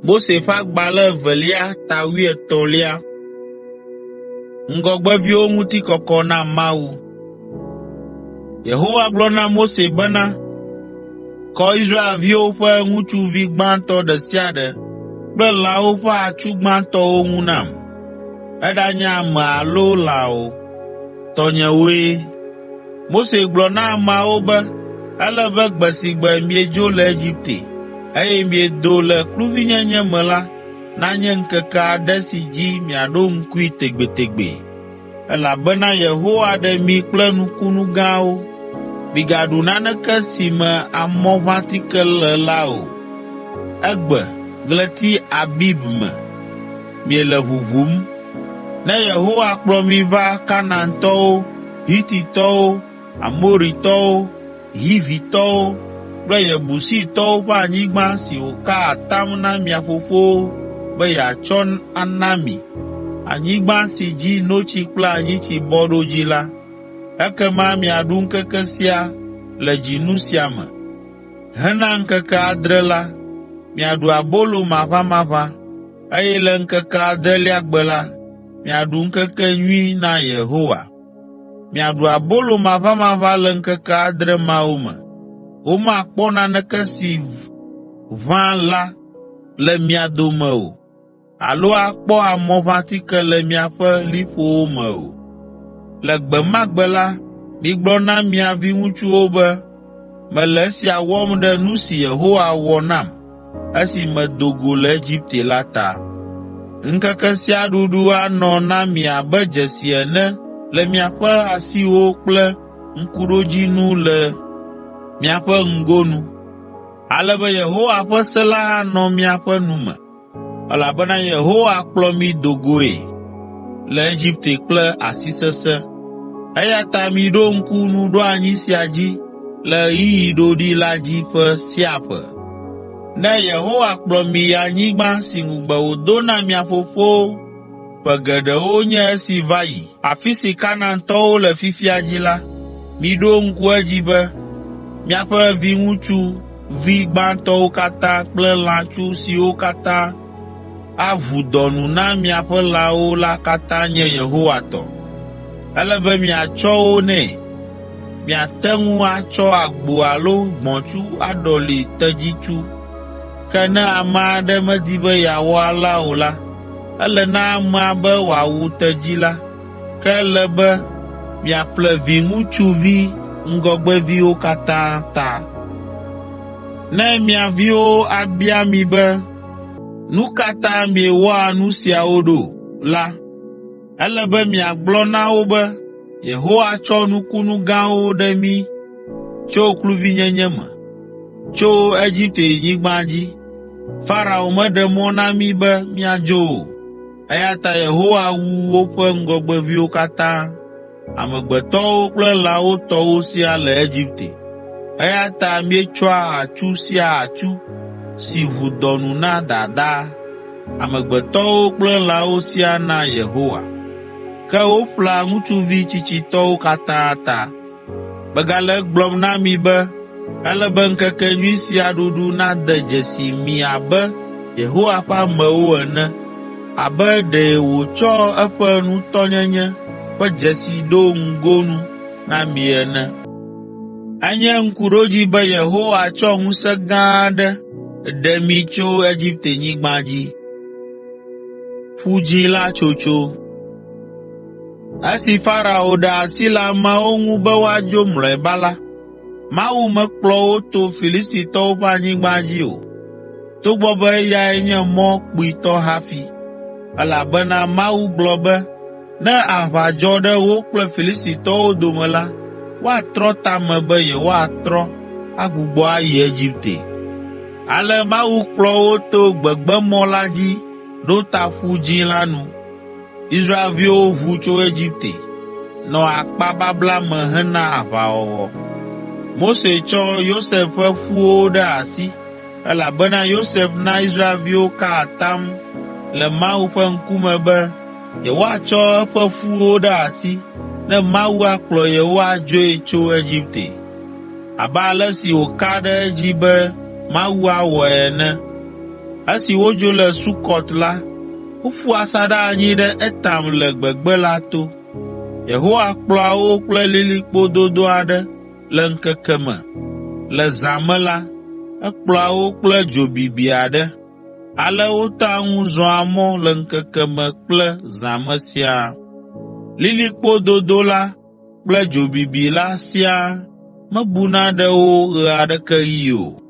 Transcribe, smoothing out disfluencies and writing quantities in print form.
Mose ƒe agbalẽ evelia tawi etɔ̃lia. Ŋgɔgbeviwo ŋuti kɔkɔ na Mawu. Yehowa gblɔ na Mose bena, kɔ Israelviwo ƒe ŋutsuvi gbãtɔ ɖe sia ɖe kple lãwo ƒe atsu gbãtɔwo ŋu nam. Eɖanye ame alo lã o, tɔnyewoe. Mose gblɔ na ameawo be, ele be gbe si gbe miedzo le Egipte, eye miedo le kluvinyenye me la, nanye ŋkeke aɖe si dzi miaɖo ŋkui tegbetegbe, elabena Yehowa ɖe mi kple nukunu gãwo. Migaɖu naneke si me amɔʋãtike le la o. Egbe, ɣleti Abib me, miele ʋuʋum. Ne Yehowa kplɔ mi va Kanaantɔwo, Hititɔwo, Amoritɔwo, Hivitɔwo kple Yebusitɔwo ƒe anyigba si wòka atam na mia fofowo be yeatsɔ ana mi, anyigba si dzi notsi kple anyitsi bɔ ɖo dzi la, ekema miaɖu ŋkeke sia le dzinu sia me. Hena ŋkeke 7 la, miaɖu abolo maʋamaʋã, eye le ŋkeke 8lia gbe la, miaɖu ŋkekenyui na Yehowa. Miaɖu abolo maʋamaʋã le ŋkeke 7 mawo me. Womakpɔ naneke si ʋã la le mia dome o, alo akpɔ amɔʋãtike le miaƒe liƒowo me o. Le gbe ma gbe la, migblɔ na mia viŋutsuwo be, mele esia wɔm ɖe nu si Yehowa wɔ nam esi medo go le Egipte la ta. Ŋkeke sia ɖuɖu anɔ na mi abe dzesi ene le miaƒe asiwo kple ŋkuɖodzinu le miaƒe ŋgonu. Ale be Yehowa ƒe se la anɔ miaƒe nu me, elabena Yehowa kplɔ mi do goe le Egipte kple asi sesẽ. Eya ta miɖo ŋku nuɖoanyi sia dzi le ɣeyiɣi ɖoɖi la dzi ƒe sia ƒe. Ne Yehowa kplɔ mi yi anyigba si ŋugbe wòdo na mia fofowo ƒe geɖewo nye esi va yi, afi si Kanaantɔwo le fifia dzi la, miɖo ŋku edzi be miaƒe viŋutsu vi gbãtɔwo katã kple lãtsu siwo katã aʋu dɔnu na miaƒe lãwo la katã nye Yehowa tɔ. Ele be miatsɔ wo nɛ. Miate ŋu atsɔ agbo alo gbɔ̃tsu aɖɔli tedzitsu. Ke ne ame aɖe medi be yeawɔ alea o la, ele na amea be wòawu tedzi la, ke ele be miaƒle viŋutsuvi ŋgɔgbeviwo katã ta. Ne mia viwo abia mi be, nu ka ta miewɔa nu siawo ɖo la, ele be miagblɔ na wo be, Yehowa tsɔ nukunu gãwo ɖe mi tso kluvinyenye me, tso Egiptenyigba dzi. Farao meɖe mɔ na mi be miadzo o, eya ta Yehowa wu woƒe ŋgɔgbeviwo katã, amegbetɔwo kple lãwo tɔwo siaa le Egipte. Eya ta míetsɔa atsu sia atsu si ʋu dɔnu na dadaa, amegbetɔwo kple lãwo siaa na Yehowa. Ke woƒlea ŋutsuvi tsitsitɔwo katã ta. Megale egblɔm na mi be, ele be ŋkekenyui sia ɖuɖu nade dzesi mi abe Yehowa ƒe amewo ene, abe ɖe wòtsɔ eƒe nutɔnyenye ƒe dzesi ɖo ŋgonu na mi ene. Enye ŋkuɖodzi be Yehowa tsɔ ŋusẽ gã aɖe ɖe mi tso Egiptenyigba dzi. Ƒu Dzĩ la tsotso. Esi Farao ɖe asi le ameawo ŋu be woadzo mlɔeba la, Mawu mekplɔ wo to Filistitɔwo ƒe anyigba dzi o, togbɔ be eyae nye mɔ kpuitɔ hafi, elabena Mawu gblɔ be, ne aʋa dzɔ ɖe wo kple Filistitɔwo dome la, woatrɔ ta me be yewoatrɔ agbugbɔ ayi Egipte. Ale Mawu kplɔ wo to gbegbemɔ la dzi ɖo ta Ƒu Dzĩ la nu. Israelviwo ʋu tso Egipte, nɔ akpababla me hena aʋawɔwɔ. Mose tsɔ Yosef ƒe ƒuwo ɖe asi, elabena Yosef na Israelviwo ka atam le Mawu ƒe ŋkume be yewoatsɔ eƒe ƒuwo ɖe asi ne Mawu akplɔ yewo adzoe tso Egipte, abe ale si wòka ɖe edzi be Mawu awɔe ene. Esi wodzo le Sukot la, woƒu asaɖa anyi ɖe Etam le gbegbe la to. Yehowa kplɔa wo kple lilikpo dodo aɖe le ŋkeke me. Le zã me la, ekplɔa wo kple dzo bibi aɖe. Ale wotea ŋu zɔa mɔ le ŋkeke me kple zã me siaa. Lilikpo dodo la kple dzo bibi la siaa mebuna ɖe wo ɣe aɖeke ɣi o.